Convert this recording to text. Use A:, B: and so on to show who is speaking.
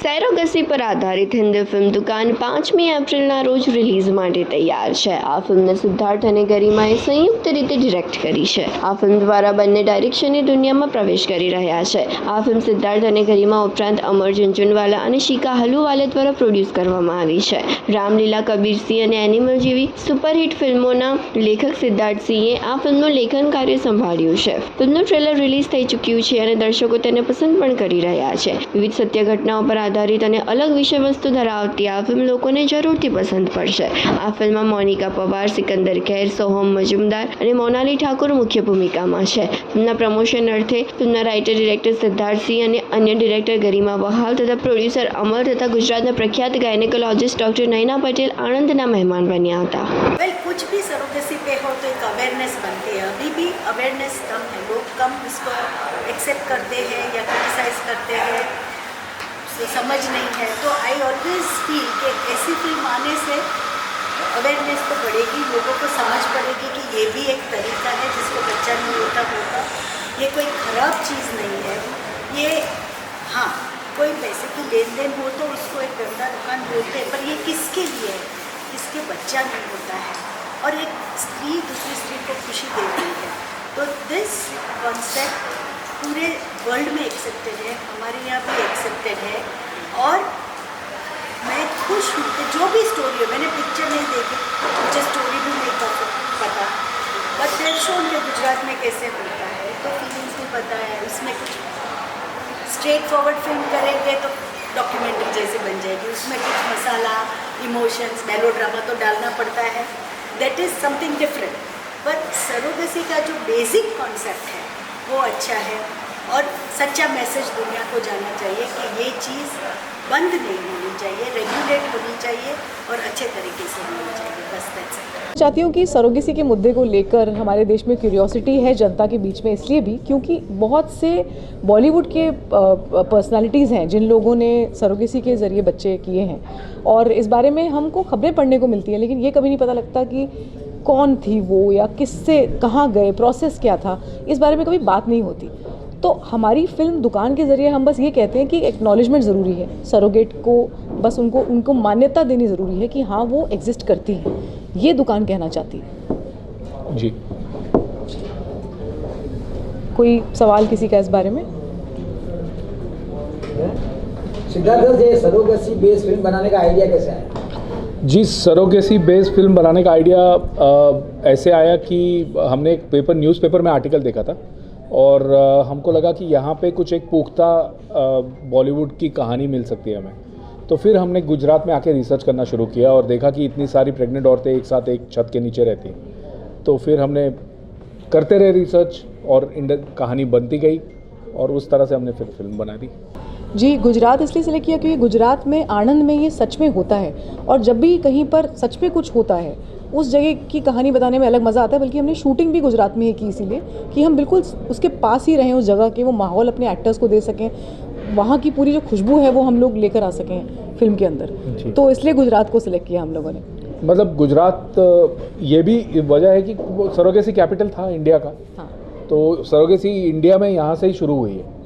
A: Surrogacy પર આધારિત Hindi film દુકાન 5મી એપ્રિલના રોજ રિલીઝ માટે તૈયાર છે. આ ફિલ્મને સિદ્ધાર્થ અને ગરિમાએ સંયુક્ત રીતે ડિરેક્ટ કરી છે. આ ફિલ્મ દ્વારા બંને ડાયરેક્શનની દુનિયામાં પ્રવેશ કરી રહ્યા છે. આ ફિલ્મ સિદ્ધાર્થ અને ગરિમા ઉપરાંત અમર ઝુનઝુનવાલા અને શિખા હલુવાલા દ્વારા પ્રોડ્યુસ કરવામાં આવી છે. રામલીલા, કબીર સિંહ અને એનિમલ જેવી સુપરહિટ ફિલ્મોના લેખક સિદ્ધાર્થ સિંહે આ ફિલ્મનું લેખન કાર્ય સંભાળ્યું છે. ફિલ્મનું ટ્રેલર રિલીઝ થઈ ચૂક્યું છે અને દર્શકો તેને પસંદ પણ કરી રહ્યા છે. વિવિધ સત્ય ઘટનાઓ પર આધારિત અને અલગ વિષયવસ્તુ ધરાવતી આ ફિલ્મ લોકોને જરૂરથી પસંદ પડશે. આ ફિલ્મમાં મોનિકા પવાર, સિકંદર ખેર, સોહમ મજુમદાર અને મોનાલી ઠાકુર મુખ્ય ભૂમિકામાં છે. ફિલ્મના પ્રમોશન અર્થે ફિલ્મના રાઇટર ડિરેક્ટર સિદ્ધાર્થ સિંહ અને અન્ય ડિરેક્ટર ગરિમા બહાલ તથા પ્રોડ્યુસર અમર તથા ગુજરાતના પ્રખ્યાત ગાયનેકોલોजिस्ट डॉक्टर नैना पटेल आनंदना मेहमान बन्या था.
B: वेल कुछ भी सरोगेसी पे हो तो एक अवेयरनेस बनती है. अभी भी अवेयरनेस कम है, लोग कम इसको एक्सेप्ट करते हैं या क्रिटिसाइज करते हैं, समझ नहीं है. तो आई ऑलवेज फील कि ऐसी फिल्म आने से अवेयरनेस तो बढ़ेगी, लोगों को समझ पड़ेगी कि ये भी एक तरीका है जिसको बच्चा नहीं होता, ये कोई ख़राब चीज़ नहीं है. ये हाँ, कोई पैसे की लेन देन हो तो उसको एक गंदा दुकान बोलते हैं, पर ये किसके लिए है? किसके बच्चा नहीं होता है और एक स्त्री दूसरी स्त्री को खुशी देती है. तो दिस कॉन्सेप्ट पूरे वर्ल्ड में एक्सेप्टेड है, हमारे यहाँ भी एक्सेप्टेड है. और मैं खुश हूँ कि जो भी स्टोरी है, मैंने पिक्चर नहीं देखी, मुझे स्टोरी भी नहीं पता, बट देर शोन के गुजरात में कैसे होता है तो फीलिंग्स भी पता है. उसमें कुछ स्ट्रेट फॉरवर्ड फिल्म करेंगे तो डॉक्यूमेंट्री जैसे बन जाएगी, उसमें कुछ मसाला, इमोशंस, मेलोड्रामा तो डालना पड़ता है. That is something different. But surrogacy का जो बेसिक कॉन्सेप्ट है वो अच्छा है और सच्चा मैसेज दुनिया को जाना चाहिए कि ये चीज़ बंद नहीं होनी चाहिए, रेगुलेट होनी चाहिए और अच्छे तरीके से होनी चाहिए. बस दैट्स इट.
C: चाहती हूँ कि सरोगेसी के मुद्दे को लेकर हमारे देश में क्यूरियोसिटी है जनता के बीच में, इसलिए भी क्योंकि बहुत से बॉलीवुड के पर्सनालिटीज़ हैं जिन लोगों ने सरोगेसी के ज़रिए बच्चे किए हैं और इस बारे में हमको खबरें पढ़ने को मिलती हैं, लेकिन ये कभी नहीं पता लगता कि कौन थी वो या किससे कहाँ गए, प्रोसेस क्या था, इस बारे में कभी बात नहीं होती. तो हमारी फिल्म दुकान के ज़रिए हम बस ये कहते हैं कि एक्नॉलेजमेंट ज़रूरी है, सरोगेट को बस उनको मान्यता देनी ज़रूरी है कि हाँ वो एग्जिस्ट करती है, ये दुकान कहना चाहती है.
D: जी,
C: कोई सवाल किसी का इस बारे में?
E: सिद्धार्थ जी, सरोगेसी बेस्ड फिल्म बनाने का आइडिया कैसे आया?
D: जी, सरोगेसी बेस्ड फिल्म बनाने का आइडिया ऐसे आया कि हमने एक न्यूज़पेपर में आर्टिकल देखा था और हमको लगा कि यहाँ पे कुछ एक पुख्ता बॉलीवुड की कहानी मिल सकती है हमें. तो फिर हमने गुजरात में आके रिसर्च करना शुरू किया और देखा कि इतनी सारी प्रेग्नेंट औरतें एक साथ एक छत के नीचे रहती हैं. तो फिर हमने करते रहे रिसर्च और कहानी बनती गई और उस तरह से हमने फिर फिल्म बना दी.
C: जी, गुजरात इसलिए सेलेक्ट किया क्योंकि गुजरात में आणंद में ये सच में होता है और जब भी कहीं पर सच में कुछ होता है उस जगह की कहानी बताने में अलग मज़ा आता है. बल्कि हमने शूटिंग भी गुजरात में ही की इसीलिए कि हम बिल्कुल उसके पास ही रहें, उस जगह के वो माहौल अपने एक्टर्स को दे सकें, वहाँ की पूरी जो खुशबू है वो हम लोग लेकर आ सकें फिल्म के अंदर. तो इसलिए गुजरात को सिलेक्ट किया हम लोगों ने.
D: मतलब गुजरात ये भी वजह है कि वो सरोगेसी कैपिटल था इंडिया का.
C: हाँ.
D: तो सरोगेसी इंडिया में यहाँ से ही शुरू हुई है.